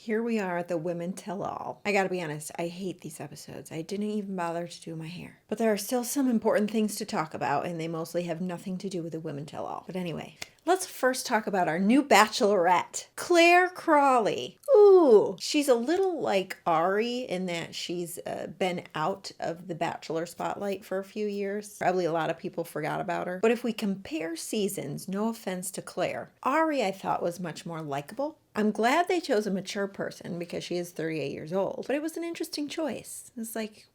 Here we are at the Women Tell All. I gotta be honest, I hate these episodes. I didn't even bother to do my hair. But there are still some important things to talk about, and they mostly have nothing to do with the Women Tell All. But anyway, let's first talk about our new Bachelorette, Clare Crawley. Ooh, she's a little like Ari in that she's been out of the Bachelor spotlight for a few years. Probably a lot of people forgot about her. But if we compare seasons, no offense to Clare, Ari I thought was much more likable. I'm glad they chose a mature person because she is 38 years old, but it was an interesting choice. It's like,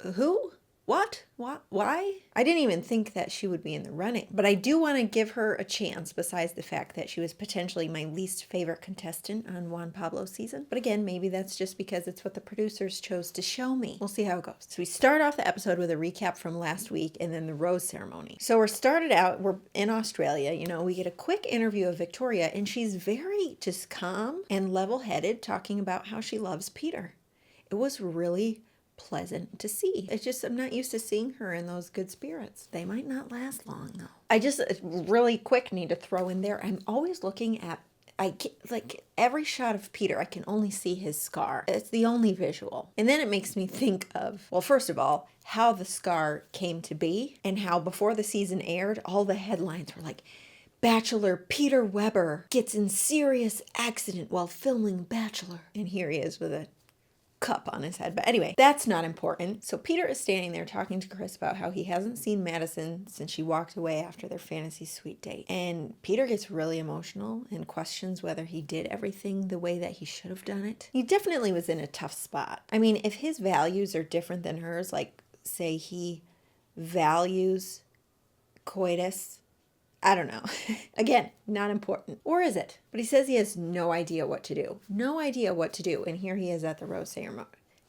who? What? Why? I didn't even think that she would be in the running, but I do want to give her a chance besides the fact that she was potentially my least favorite contestant on Juan Pablo's season. But again, maybe that's just because it's what the producers chose to show me. We'll see how it goes. So we start off the episode with a recap from last week and then the rose ceremony. So we're in Australia, we get a quick interview of Victoria and she's very just calm and level-headed talking about how she loves Peter. It was really pleasant to see. I'm not used to seeing her in those good spirits. They might not last long though. I just really quick need to throw in there. I'm always looking at, every shot of Peter, I can only see his scar. It's the only visual. And then it makes me think of, well, first of all, how the scar came to be and how before the season aired, all the headlines were like, Bachelor Peter Weber gets in serious accident while filming Bachelor. And here he is with a cup on his head. But anyway, that's not important. So Peter is standing there talking to Chris about how he hasn't seen Madison since she walked away after their fantasy suite date. And Peter gets really emotional and questions whether he did everything the way that he should have done it. He definitely was in a tough spot. I mean, if his values are different than hers, like say he values coitus, I don't know. Again, not important. Or is it? But he says he has no idea what to do. No idea what to do. And here he is at the rose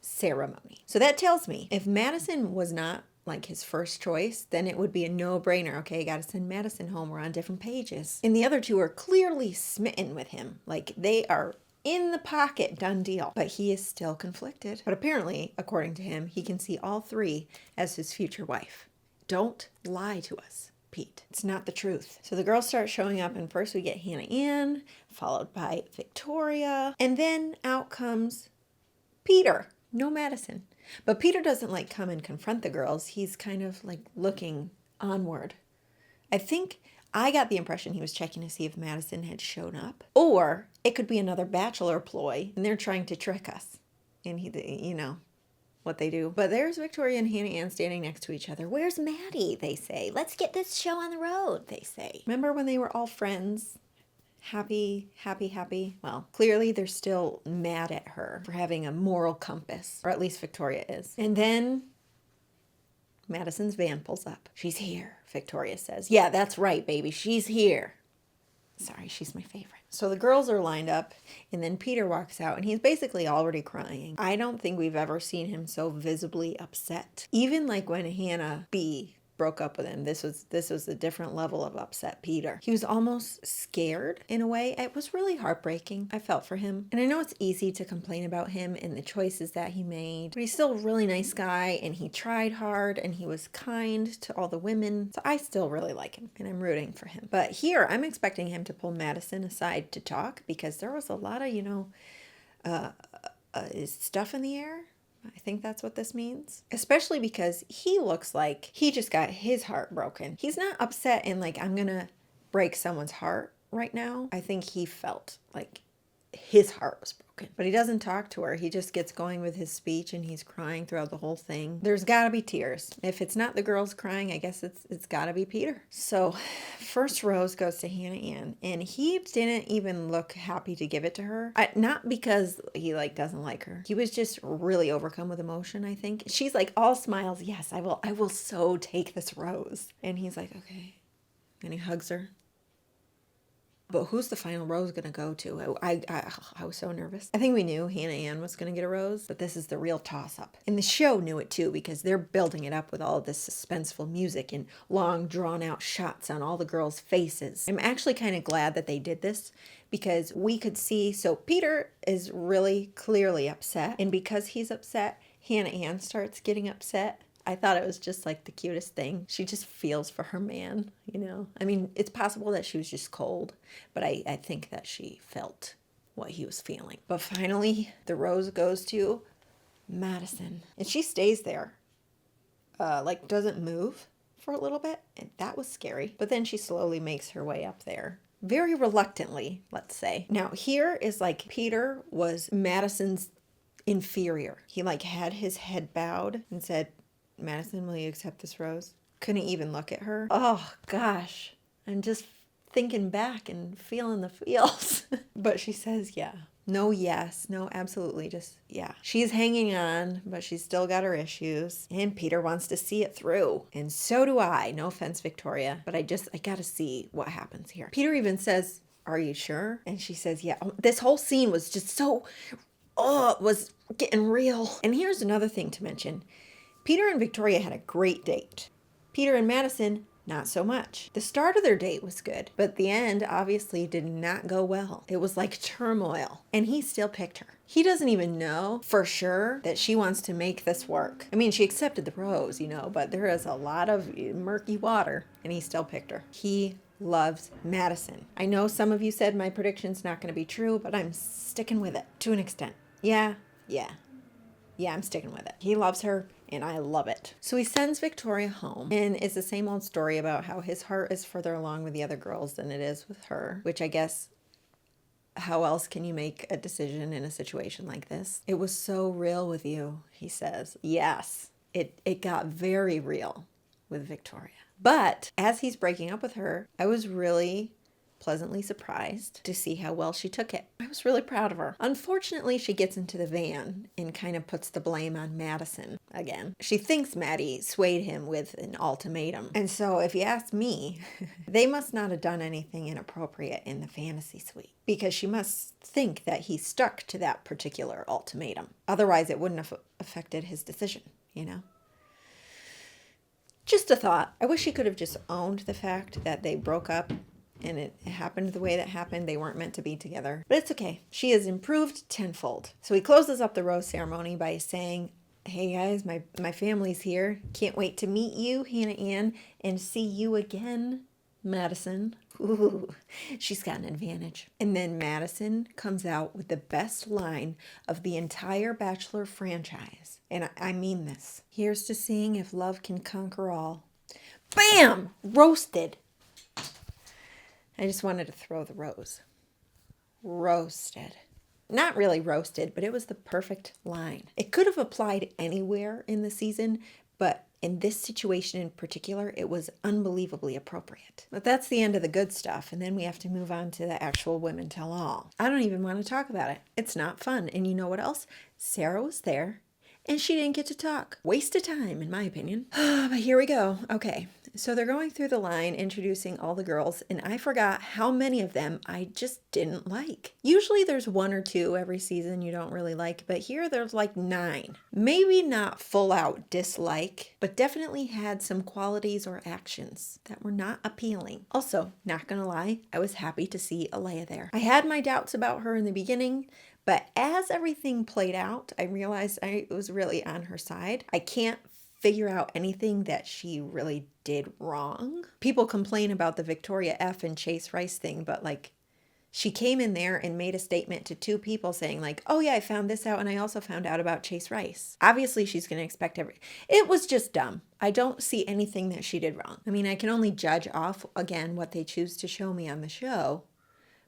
ceremony. So that tells me if Madison was not like his first choice, then it would be a no-brainer. Okay, got to send Madison home. We're on different pages. And the other two are clearly smitten with him. Like they are in the pocket, done deal. But he is still conflicted. But apparently, according to him, he can see all three as his future wife. Don't lie to us, Pete. It's not the truth. So the girls start showing up, and first we get Hannah Ann, followed by Victoria, and then out comes Peter. No Madison. But Peter doesn't come and confront the girls. He's kind of looking onward. I think I got the impression he was checking to see if Madison had shown up. Or it could be another Bachelor ploy, and they're trying to trick us. And what they do. But there's Victoria and Hannah Ann standing next to each other. Where's Maddie? They say. Let's get this show on the road, they say. Remember when they were all friends? Happy. Well, clearly they're still mad at her for having a moral compass. Or at least Victoria is. And then Madison's van pulls up. She's here, Victoria says. Yeah, that's right, baby. She's here. Sorry, she's my favorite. So the girls are lined up, and then Peter walks out, and he's basically already crying. I don't think we've ever seen him so visibly upset. Even when Hannah B broke up with him, this was a different level of upset Peter. He was almost scared in a way. It was really heartbreaking. I felt for him. And I know it's easy to complain about him and the choices that he made, but he's still a really nice guy, and he tried hard, and he was kind to all the women. So I still really like him, and I'm rooting for him. But here, I'm expecting him to pull Madison aside to talk, because there was a lot of, stuff in the air. I think that's what this means. Especially because he looks like he just got his heart broken. He's not upset in I'm going to break someone's heart right now. I think he felt like his heart was broken. But he doesn't talk to her. He just gets going with his speech, and he's crying throughout the whole thing. There's got to be tears. If it's not the girls crying, I guess it's got to be Peter. So first rose goes to Hannah Ann, and he didn't even look happy to give it to her. Not because he doesn't like her. He was just really overcome with emotion, I think. She's all smiles. Yes, I will so take this rose. And he's like, okay. And he hugs her. But who's the final rose going to go to? I was so nervous. I think we knew Hannah Ann was going to get a rose, but this is the real toss-up. And the show knew it too, because they're building it up with all of this suspenseful music and long, drawn-out shots on all the girls' faces. I'm actually kind of glad that they did this, because we could see, so Peter is really clearly upset, and because he's upset, Hannah Ann starts getting upset. I thought it was just the cutest thing. She just feels for her man, I mean, it's possible that she was just cold, but I think that she felt what he was feeling. But finally, the rose goes to Madison. And she stays there, like doesn't move for a little bit. And that was scary. But then she slowly makes her way up there. Very reluctantly, let's say. Now, here is like Peter was Madison's inferior. He like had his head bowed and said, Madison, will you accept this rose? Couldn't even look at her. Oh, gosh. I'm just thinking back and feeling the feels. But she says, yeah. No, yes. No, absolutely. Just, yeah. She's hanging on, but she's still got her issues. And Peter wants to see it through. And so do I. No offense, Victoria. But I got to see what happens here. Peter even says, are you sure? And she says, yeah. This whole scene was just so, it was getting real. And here's another thing to mention. Peter and Victoria had a great date. Peter and Madison, not so much. The start of their date was good, but the end obviously did not go well. It was like turmoil, and he still picked her. He doesn't even know for sure that she wants to make this work. I mean, she accepted the rose, but there is a lot of murky water, and he still picked her. He loves Madison. I know some of you said my prediction's not going to be true, but I'm sticking with it to an extent. Yeah, I'm sticking with it. He loves her, and I love it. So he sends Victoria home, and it's the same old story about how his heart is further along with the other girls than it is with her, which I guess, how else can you make a decision in a situation like this? It was so real with you, he says. Yes, it got very real with Victoria. But as he's breaking up with her, I was really pleasantly surprised to see how well she took it. I was really proud of her. Unfortunately, she gets into the van and kind of puts the blame on Madison again. She thinks Maddie swayed him with an ultimatum. And so if you ask me, they must not have done anything inappropriate in the fantasy suite, because she must think that he stuck to that particular ultimatum. Otherwise, it wouldn't have affected his decision, Just a thought. I wish he could have just owned the fact that they broke up and it happened the way that happened. They weren't meant to be together. But it's okay. She has improved tenfold. So he closes up the rose ceremony by saying, hey guys, my family's here. Can't wait to meet you, Hannah Ann, and see you again, Madison. Ooh, she's got an advantage. And then Madison comes out with the best line of the entire Bachelor franchise. And I mean this. Here's to seeing if love can conquer all. Bam! Roasted. I just wanted to throw the rose. Roasted. Not really roasted, but it was the perfect line. It could have applied anywhere in the season, but in this situation in particular, it was unbelievably appropriate. But that's the end of the good stuff, and then we have to move on to the actual women tell all. I don't even want to talk about it. It's not fun. And you know what else? Sarah was there, and she didn't get to talk. Waste of time, in my opinion. But here we go. Okay. So they're going through the line, introducing all the girls, and I forgot how many of them I just didn't like. Usually there's one or two every season you don't really like, but here there's like 9. Maybe not full out dislike, but definitely had some qualities or actions that were not appealing. Also, not gonna lie, I was happy to see Alea there. I had my doubts about her in the beginning, but as everything played out, I realized I was really on her side. I can't figure out anything that she really did wrong. People complain about the Victoria F and Chase Rice thing, but she came in there and made a statement to 2 people saying oh yeah, I found this out and I also found out about Chase Rice. Obviously she's going to expect it was just dumb. I don't see anything that she did wrong. I mean, I can only judge off, again, what they choose to show me on the show,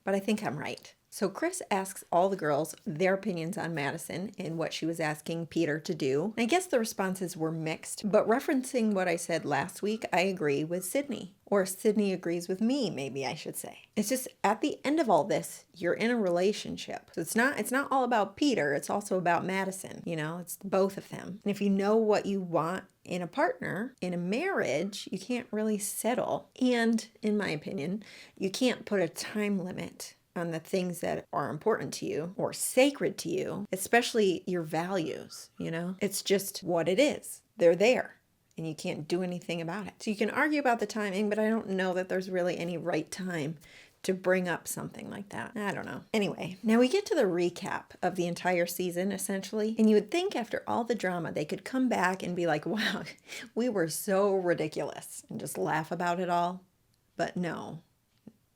but I think I'm right. So Chris asks all the girls their opinions on Madison and what she was asking Peter to do. I guess the responses were mixed, but referencing what I said last week, I agree with Sydney. Or Sydney agrees with me, maybe I should say. It's just at the end of all this, you're in a relationship. So it's not all about Peter, it's also about Madison. It's both of them. And if you know what you want in a partner, in a marriage, you can't really settle. And in my opinion, you can't put a time limit on the things that are important to you or sacred to you, especially your values, It's just what it is. They're there and you can't do anything about it. So you can argue about the timing, but I don't know that there's really any right time to bring up something like that. I don't know. Anyway, now we get to the recap of the entire season, essentially. And you would think after all the drama, they could come back and be like, wow, we were so ridiculous and just laugh about it all. But no.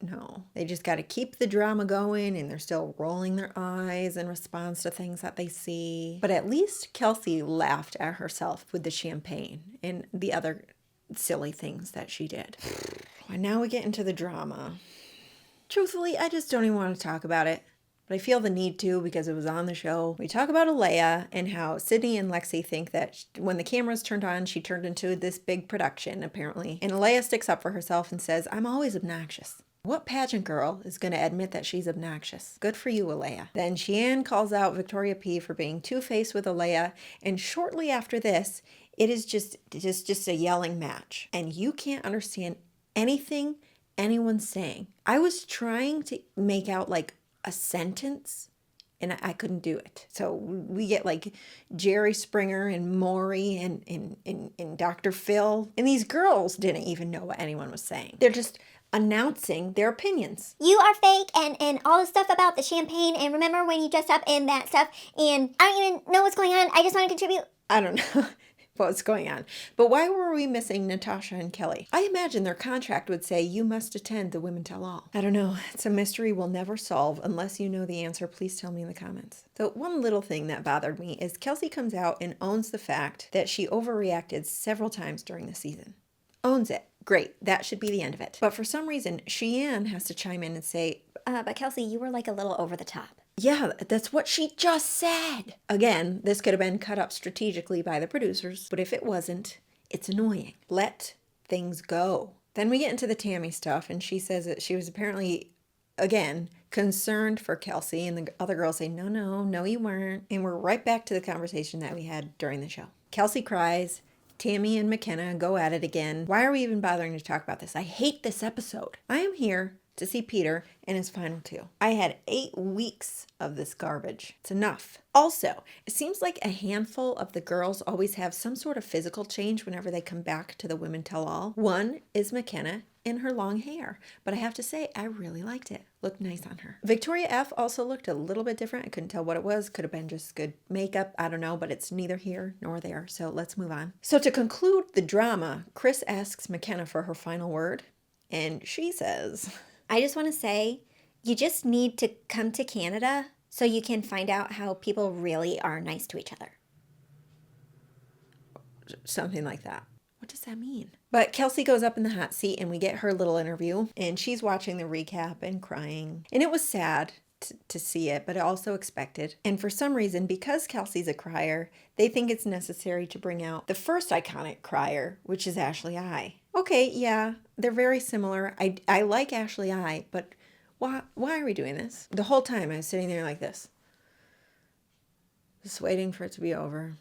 No, they just got to keep the drama going, and they're still rolling their eyes in response to things that they see. But at least Kelsey laughed at herself with the champagne and the other silly things that she did. And now we get into the drama. Truthfully, I just don't even want to talk about it. But I feel the need to because it was on the show. We talk about Alea and how Sydney and Lexi think that when the camera's turned on, she turned into this big production, apparently. And Alea sticks up for herself and says, I'm always obnoxious. What pageant girl is going to admit that she's obnoxious? Good for you, Alea. Then Sheehan calls out Victoria P for being two-faced with Alea. And shortly after this, it is just a yelling match. And you can't understand anything anyone's saying. I was trying to make out like a sentence and I couldn't do it. So we get like Jerry Springer and Maury and Dr. Phil. And these girls didn't even know what anyone was saying. They're just announcing their opinions. You are fake and all the stuff about the champagne, and remember when you dressed up in that stuff, and I don't even know what's going on. I just want to contribute. I don't know what's going on. But why were we missing Natasha and Kelly? I imagine their contract would say you must attend the Women Tell All. I don't know. It's a mystery we'll never solve. Unless you know the answer, please tell me in the comments. So one little thing that bothered me is Kelsey comes out and owns the fact that she overreacted several times during the season. Owns it. Great. That should be the end of it. But for some reason, Sheehan has to chime in and say, but Kelsey, you were like a little over the top. Yeah, that's what she just said. Again, this could have been cut up strategically by the producers, but if it wasn't, it's annoying. Let things go. Then we get into the Tammy stuff, and she says that she was apparently, again, concerned for Kelsey, and the other girls say, no, you weren't. And we're right back to the conversation that we had during the show. Kelsey cries. Tammy and McKenna go at it again. Why are we even bothering to talk about this? I hate this episode. I am here to see Peter in his final two. I had 8 weeks of this garbage. It's enough. Also, it seems like a handful of the girls always have some sort of physical change whenever they come back to the Women Tell All. One is McKenna in her long hair, but I have to say I really liked it. Looked nice on her. Victoria F also looked a little bit different. I couldn't tell what it was. Could have been just good makeup. I don't know, but it's neither here nor there. So let's move on. So to conclude the drama, Chris asks McKenna for her final word, and she says, I just want to say, you just need to come to Canada so you can find out how people really are nice to each other. Something like that. What does that mean? But Kelsey goes up in the hot seat and we get her little interview, and she's watching the recap and crying. And it was sad to see it, but also expected. And for some reason, because Kelsey's a crier, they think it's necessary to bring out the first iconic crier, which is Ashley I. Okay, yeah, they're very similar. I like Ashley I, but why are we doing this? The whole time I was sitting there like this, just waiting for it to be over.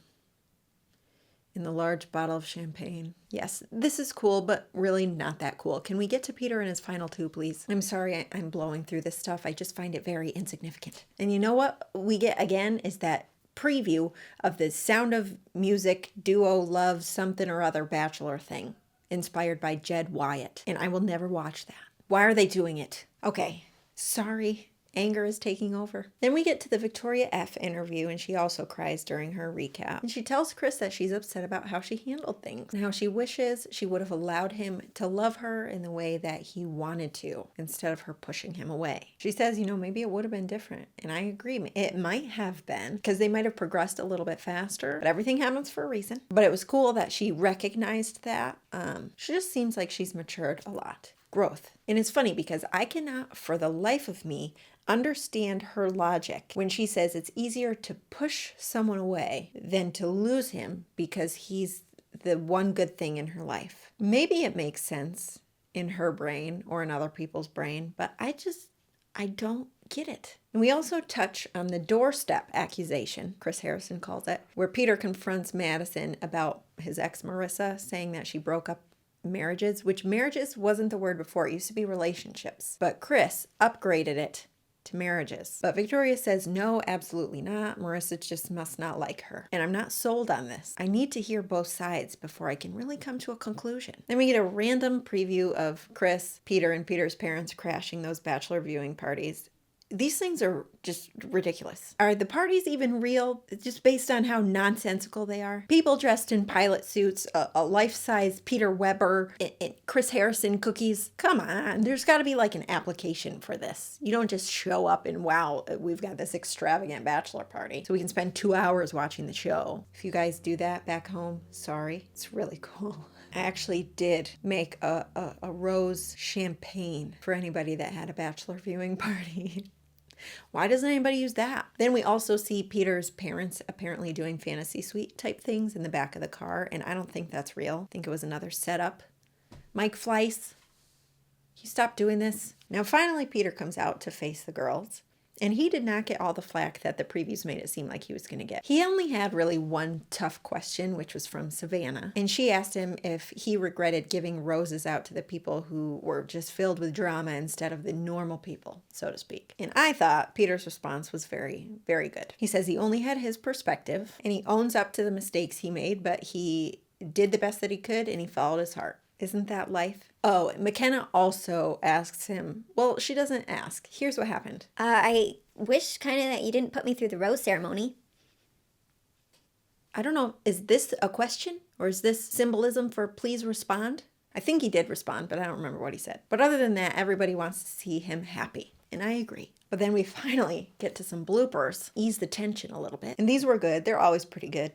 In the large bottle of champagne. Yes, this is cool, but really not that cool. Can we get to Peter in his final two, please? I'm sorry I'm blowing through this stuff. I just find it very insignificant. And you know what we get again is that preview of the Sound of Music duo love something or other Bachelor thing, inspired by Jed Wyatt. And I will never watch that. Why are they doing it? Okay, sorry. Anger is taking over. Then we get to the Victoria F interview, and she also cries during her recap. And she tells Chris that she's upset about how she handled things and how she wishes she would have allowed him to love her in the way that he wanted to instead of her pushing him away. She says, maybe it would have been different. And I agree. It might have been because they might have progressed a little bit faster, but everything happens for a reason. But it was cool that she recognized that. She just seems like she's matured a lot. Growth. And it's funny because I cannot for the life of me understand her logic when she says it's easier to push someone away than to lose him because he's the one good thing in her life. Maybe it makes sense in her brain or in other people's brain, but I don't get it. And we also touch on the doorstep accusation, Chris Harrison calls it, where Peter confronts Madison about his ex Marissa, saying that she broke up marriages, which marriages wasn't the word before. It used to be relationships. But Chris upgraded it to marriages. But Victoria says, no, absolutely not. Marissa just must not like her. And I'm not sold on this. I need to hear both sides before I can really come to a conclusion. Then we get a random preview of Chris, Peter, and Peter's parents crashing those Bachelor viewing parties. These things are just ridiculous. Are the parties even real? Just based on how nonsensical they are? People dressed in pilot suits, a life-size Peter Weber, and Chris Harrison cookies. Come on, there's got to be like an application for this. You don't just show up and wow, we've got this extravagant bachelor party so we can spend 2 hours watching the show. If you guys do that back home, sorry. It's really cool. I actually did make a rose champagne for anybody that had a bachelor viewing party. Why doesn't anybody use that? Then we also see Peter's parents apparently doing fantasy suite type things in the back of the car, and I don't think that's real. I think it was another setup. Mike Fleiss, you stop doing this. Now finally Peter comes out to face the girls. And he did not get all the flack that the previews made it seem like he was going to get. He only had really one tough question, which was from Savannah. And she asked him if he regretted giving roses out to the people who were just filled with drama instead of the normal people, so to speak. And I thought Peter's response was very, very good. He says he only had his perspective and he owns up to the mistakes he made, but he did the best that he could and he followed his heart. Isn't that life? Oh, McKenna also asks him, well, she doesn't ask. Here's what happened. I wish kind of that you didn't put me through the rose ceremony. I don't know, is this a question? Or is this symbolism for please respond? I think he did respond, but I don't remember what he said. But other than that, everybody wants to see him happy. And I agree. But then we finally get to some bloopers. Ease the tension a little bit. And these were good. They're always pretty good.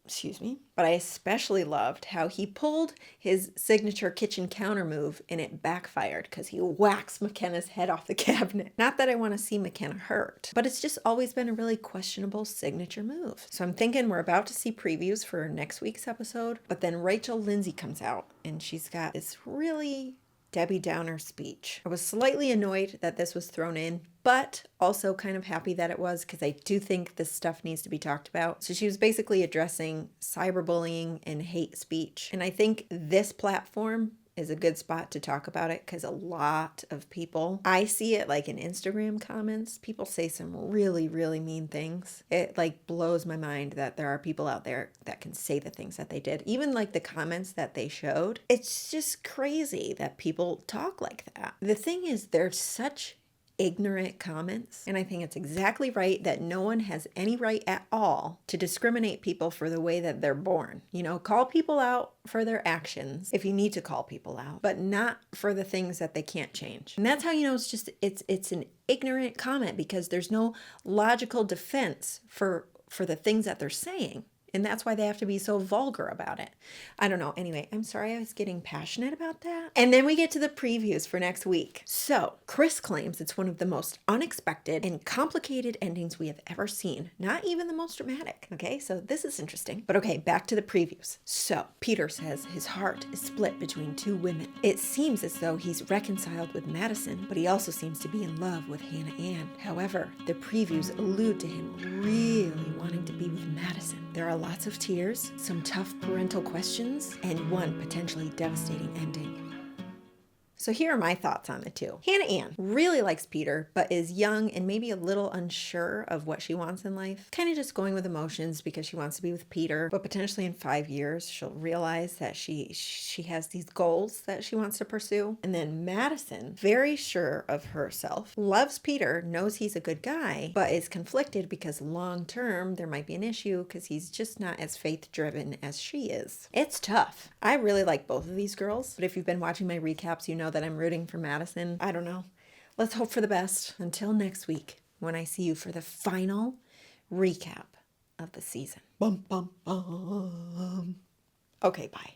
Excuse me. But I especially loved how he pulled his signature kitchen counter move and it backfired because he whacks McKenna's head off the cabinet. Not that I want to see McKenna hurt, but it's just always been a really questionable signature move. So I'm thinking we're about to see previews for next week's episode, but then Rachel Lindsay comes out and she's got this really Debbie Downer speech. I was slightly annoyed that this was thrown in, but also kind of happy that it was because I do think this stuff needs to be talked about. So she was basically addressing cyberbullying and hate speech. And I think this platform is a good spot to talk about it because a lot of people, I see it like in Instagram comments, people say some really, really mean things. It like blows my mind that there are people out there that can say the things that they did. Even like the comments that they showed. It's just crazy that people talk like that. The thing is, there's such ignorant comments. And I think it's exactly right that no one has any right at all to discriminate people for the way that they're born. You know, call people out for their actions if you need to call people out, but not for the things that they can't change. And that's how you know it's an ignorant comment because there's no logical defense for the things that they're saying. And that's why they have to be so vulgar about it. I don't know. Anyway, I'm sorry I was getting passionate about that. And then we get to the previews for next week. So Chris claims it's one of the most unexpected and complicated endings we have ever seen. Not even the most dramatic. Okay, so this is interesting. But okay, back to the previews. So Peter says his heart is split between two women. It seems as though he's reconciled with Madison, but he also seems to be in love with Hannah Ann. However, the previews allude to him really wanting to be with Madison. There are lots of tears, some tough parental questions, and one potentially devastating ending. So here are my thoughts on the two. Hannah Ann really likes Peter, but is young and maybe a little unsure of what she wants in life. Kind of just going with emotions because she wants to be with Peter, but potentially in 5 years, she'll realize that she has these goals that she wants to pursue. And then Madison, very sure of herself, loves Peter, knows he's a good guy, but is conflicted because long term there might be an issue because he's just not as faith-driven as she is. It's tough. I really like both of these girls, but if you've been watching my recaps, you know that I'm rooting for Madison. I don't know. Let's hope for the best until next week when I see you for the final recap of the season. Bum, bum, bum. Okay, bye.